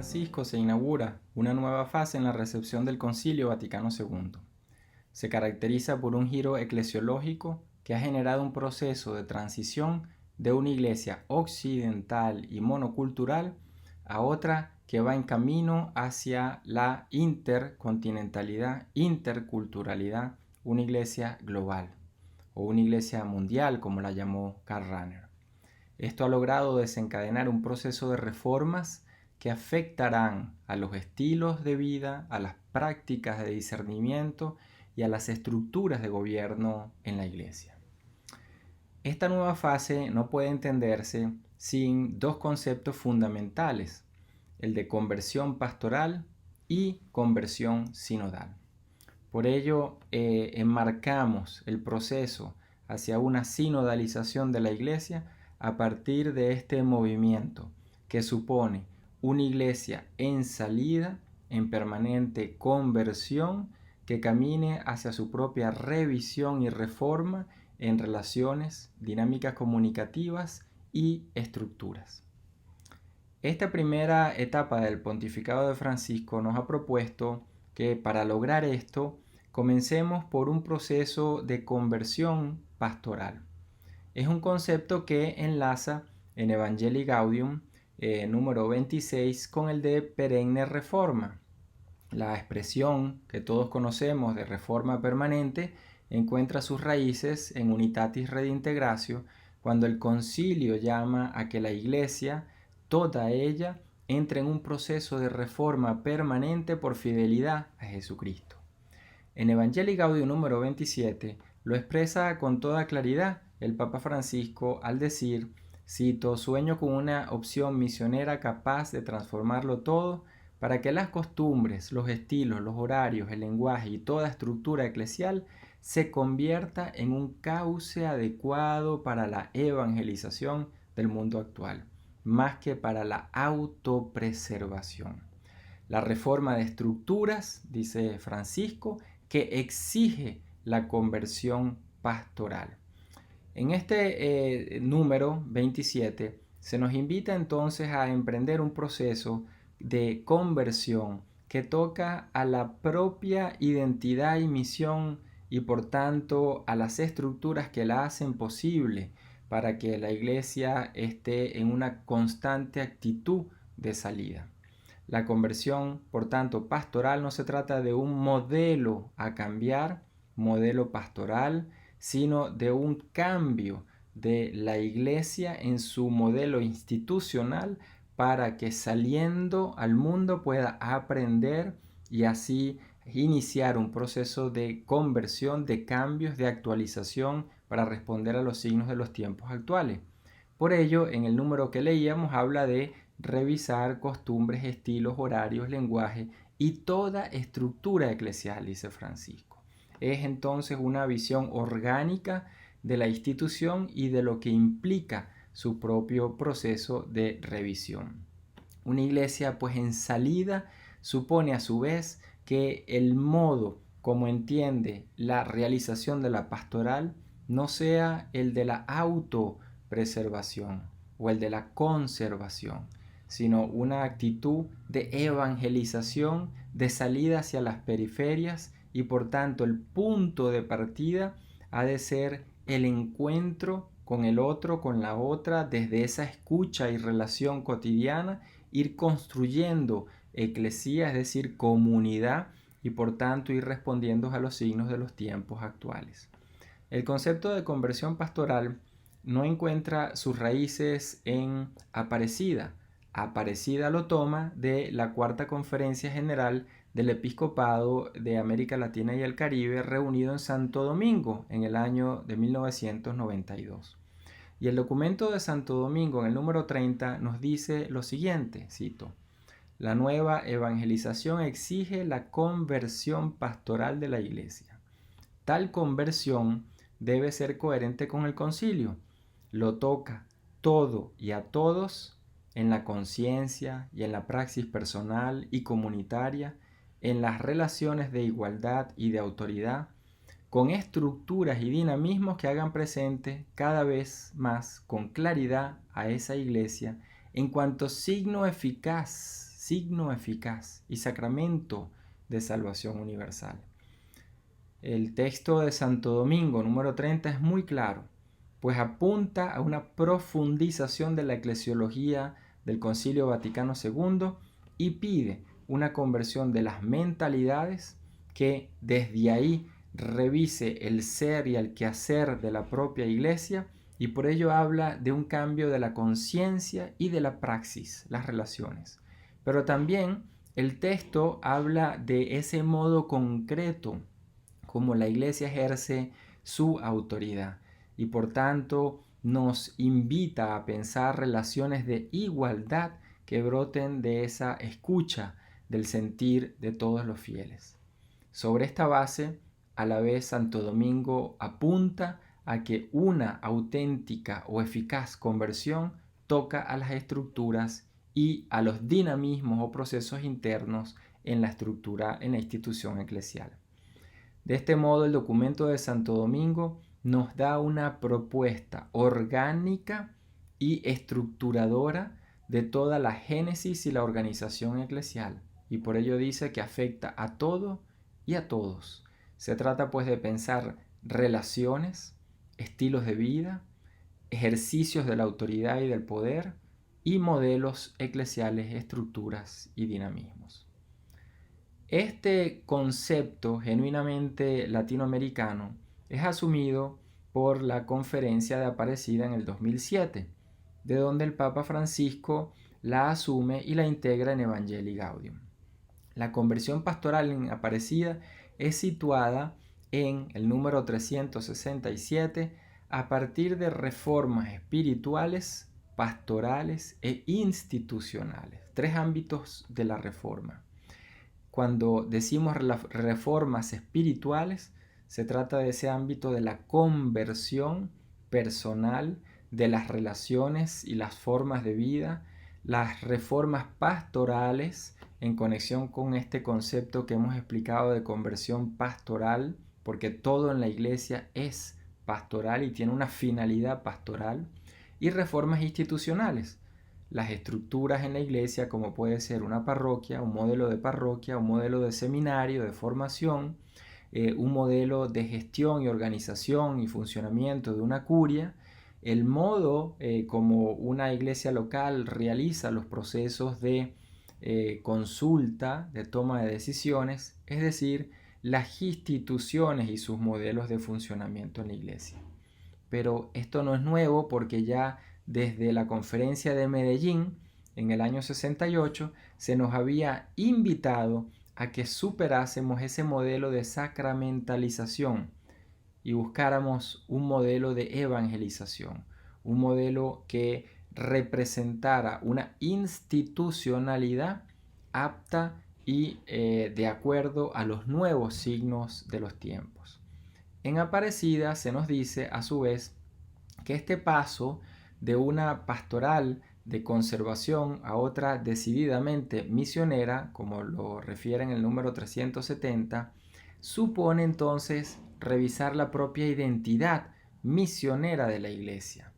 Francisco se inaugura una nueva fase en la recepción del Concilio Vaticano II. Se caracteriza por un giro eclesiológico que ha generado un proceso de transición de una iglesia occidental y monocultural a otra que va en camino hacia la intercontinentalidad, interculturalidad, una iglesia global o una iglesia mundial, como la llamó Karl Rahner. Esto ha logrado desencadenar un proceso de reformas que afectarán a los estilos de vida, a las prácticas de discernimiento y a las estructuras de gobierno en la iglesia. Esta nueva fase no puede entenderse sin dos conceptos fundamentales, el de conversión pastoral y conversión sinodal. Por ello, enmarcamos el proceso hacia una sinodalización de la iglesia a partir de este movimiento que supone una iglesia en salida, en permanente conversión, que camine hacia su propia revisión y reforma en relaciones, dinámicas comunicativas y estructuras. Esta primera etapa del pontificado de Francisco nos ha propuesto que para lograr esto comencemos por un proceso de conversión pastoral. Es un concepto que enlaza en Evangelii Gaudium número 26 con el de perenne reforma. La expresión que todos conocemos de reforma permanente encuentra sus raíces en Unitatis Redintegratio, cuando el concilio llama a que la iglesia, toda ella, entre en un proceso de reforma permanente por fidelidad a Jesucristo. En Evangelii Gaudium número 27 lo expresa con toda claridad el Papa Francisco al decir, cito, sueño con una opción misionera capaz de transformarlo todo para que las costumbres, los estilos, los horarios, el lenguaje y toda estructura eclesial se convierta en un cauce adecuado para la evangelización del mundo actual, más que para la autopreservación. La reforma de estructuras, dice Francisco, que exige la conversión pastoral. En este número 27 se nos invita entonces a emprender un proceso de conversión que toca a la propia identidad y misión y por tanto a las estructuras que la hacen posible para que la iglesia esté en una constante actitud de salida. La conversión, por tanto, pastoral no se trata de un modelo a cambiar, modelo pastoral, sino de un cambio de la iglesia en su modelo institucional para que saliendo al mundo pueda aprender y así iniciar un proceso de conversión, de cambios, de actualización para responder a los signos de los tiempos actuales. Por ello, en el número que leíamos habla de revisar costumbres, estilos, horarios, lenguaje y toda estructura eclesial, dice Francisco. Es entonces una visión orgánica de la institución y de lo que implica su propio proceso de revisión. Una iglesia pues en salida supone a su vez que el modo como entiende la realización de la pastoral no sea el de la autopreservación o el de la conservación, sino una actitud de evangelización, de salida hacia las periferias y por tanto el punto de partida ha de ser el encuentro con el otro, con la otra, desde esa escucha y relación cotidiana, ir construyendo eclesía, es decir, comunidad, y por tanto ir respondiendo a los signos de los tiempos actuales. El concepto de conversión pastoral no encuentra sus raíces en Aparecida. Aparecida lo toma de la Cuarta Conferencia General del Episcopado de América Latina y el Caribe, reunido en Santo Domingo en el año de 1992. Y el documento de Santo Domingo en el número 30 nos dice lo siguiente, cito, la nueva evangelización exige la conversión pastoral de la iglesia. Tal conversión debe ser coherente con el concilio. Lo toca todo y a todos en la conciencia y en la praxis personal y comunitaria, en las relaciones de igualdad y de autoridad, con estructuras y dinamismos que hagan presente cada vez más con claridad a esa iglesia en cuanto signo eficaz, signo eficaz y sacramento de salvación universal. El texto de Santo Domingo, número 30, es muy claro, pues apunta a una profundización de la eclesiología del Concilio Vaticano II y pide una conversión de las mentalidades que desde ahí revise el ser y el quehacer de la propia Iglesia, y por ello habla de un cambio de la conciencia y de la praxis, las relaciones. Pero también el texto habla de ese modo concreto como la Iglesia ejerce su autoridad y por tanto nos invita a pensar relaciones de igualdad que broten de esa escucha del sentir de todos los fieles. Sobre esta base, a la vez Santo Domingo apunta a que una auténtica o eficaz conversión toca a las estructuras y a los dinamismos o procesos internos en la estructura, en la institución eclesial. De este modo, el documento de Santo Domingo nos da una propuesta orgánica y estructuradora de toda la génesis y la organización eclesial, y por ello dice que afecta a todo y a todos. Se trata pues de pensar relaciones, estilos de vida, ejercicios de la autoridad y del poder, y modelos eclesiales, estructuras y dinamismos. Este concepto genuinamente latinoamericano es asumido por la Conferencia de Aparecida en el 2007, de donde el Papa Francisco la asume y la integra en Evangelii Gaudium. La conversión pastoral en Aparecida es situada en el número 367 a partir de reformas espirituales, pastorales e institucionales, tres ámbitos de la reforma. Cuando decimos reformas espirituales, se trata de ese ámbito de la conversión personal, de las relaciones y las formas de vida, las reformas pastorales en conexión con este concepto que hemos explicado de conversión pastoral, porque todo en la iglesia es pastoral y tiene una finalidad pastoral, y reformas institucionales, las estructuras en la iglesia, como puede ser una parroquia, un modelo de seminario, de formación, un modelo de gestión y organización y funcionamiento de una curia, el modo como una iglesia local realiza los procesos de consulta, de toma de decisiones, es decir, las instituciones y sus modelos de funcionamiento en la iglesia. Pero esto no es nuevo porque ya desde la conferencia de Medellín en el año 68 se nos había invitado a que superásemos ese modelo de sacramentalización y buscáramos un modelo de evangelización, un modelo que representara una institucionalidad apta y de acuerdo a los nuevos signos de los tiempos. En Aparecida se nos dice a su vez que este paso de una pastoral de conservación a otra decididamente misionera, como lo refiere en el número 370, supone entonces revisar la propia identidad misionera de la iglesia.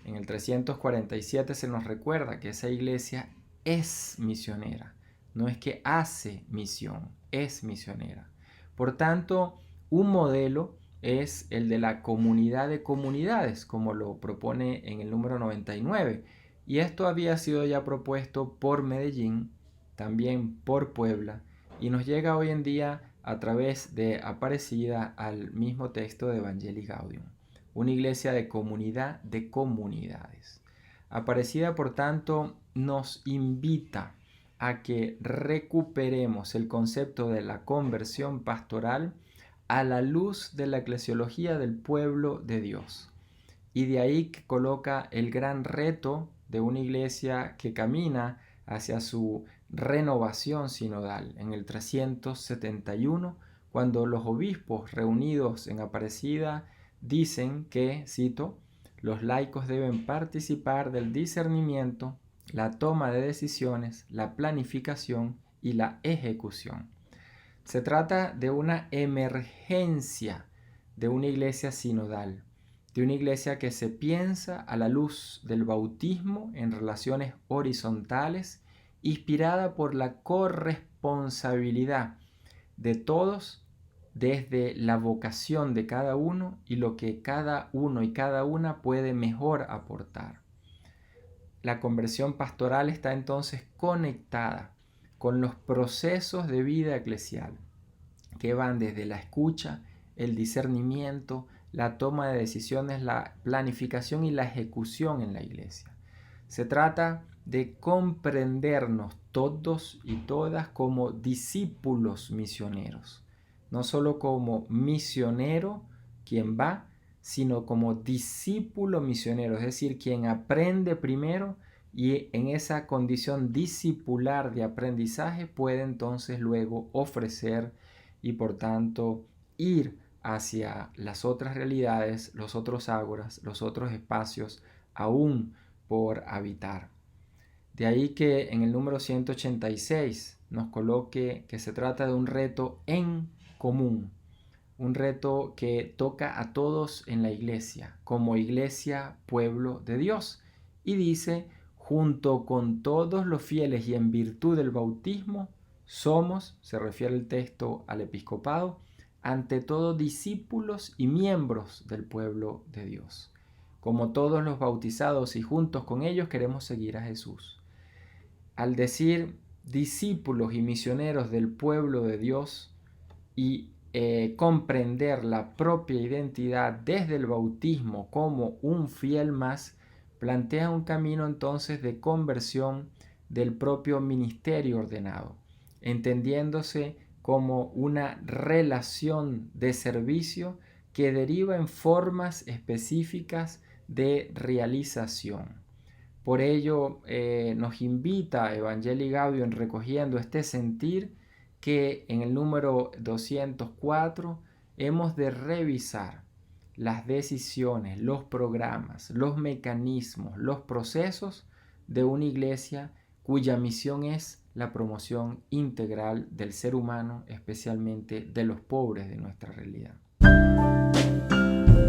En el 347 se nos recuerda que esa iglesia es misionera, no es que hace misión, es misionera. Por tanto, un modelo es el de la comunidad de comunidades, como lo propone en el número 99. Y esto había sido ya propuesto por Medellín, también por Puebla, y nos llega hoy en día a través de Aparecida al mismo texto de Evangelii Gaudium. Una iglesia de comunidad de comunidades. Aparecida, por tanto, nos invita a que recuperemos el concepto de la conversión pastoral a la luz de la eclesiología del pueblo de Dios. Y de ahí que coloca el gran reto de una iglesia que camina hacia su renovación sinodal en el 371, cuando los obispos reunidos en Aparecida dicen que, cito, los laicos deben participar del discernimiento, la toma de decisiones, la planificación y la ejecución. Se trata de una emergencia de una iglesia sinodal, de una iglesia que se piensa a la luz del bautismo en relaciones horizontales inspirada por la corresponsabilidad de todos desde la vocación de cada uno y lo que cada uno y cada una puede mejor aportar. La conversión pastoral está entonces conectada con los procesos de vida eclesial que van desde la escucha, el discernimiento, la toma de decisiones, la planificación y la ejecución en la iglesia. Se trata de comprendernos todos y todas como discípulos misioneros, no solo como misionero quien va, sino como discípulo misionero, es decir, quien aprende primero y en esa condición discipular de aprendizaje puede entonces luego ofrecer y por tanto ir hacia las otras realidades, los otros ágoras, los otros espacios aún por habitar. De ahí que en el número 186 nos coloque que se trata de un reto en común, un reto que toca a todos en la iglesia, como iglesia, pueblo de Dios. Y dice, junto con todos los fieles y en virtud del bautismo, somos, se refiere el texto al episcopado, ante todo discípulos y miembros del pueblo de Dios. Como todos los bautizados y juntos con ellos queremos seguir a Jesús. Al decir discípulos y misioneros del pueblo de Dios y comprender la propia identidad desde el bautismo como un fiel más, plantea un camino entonces de conversión del propio ministerio ordenado, entendiéndose como una relación de servicio que deriva en formas específicas de realización. Por ello nos invita Evangelii Gaudium recogiendo este sentir que en el número 204 hemos de revisar las decisiones, los programas, los mecanismos, los procesos de una iglesia cuya misión es la promoción integral del ser humano, especialmente de los pobres de nuestra realidad.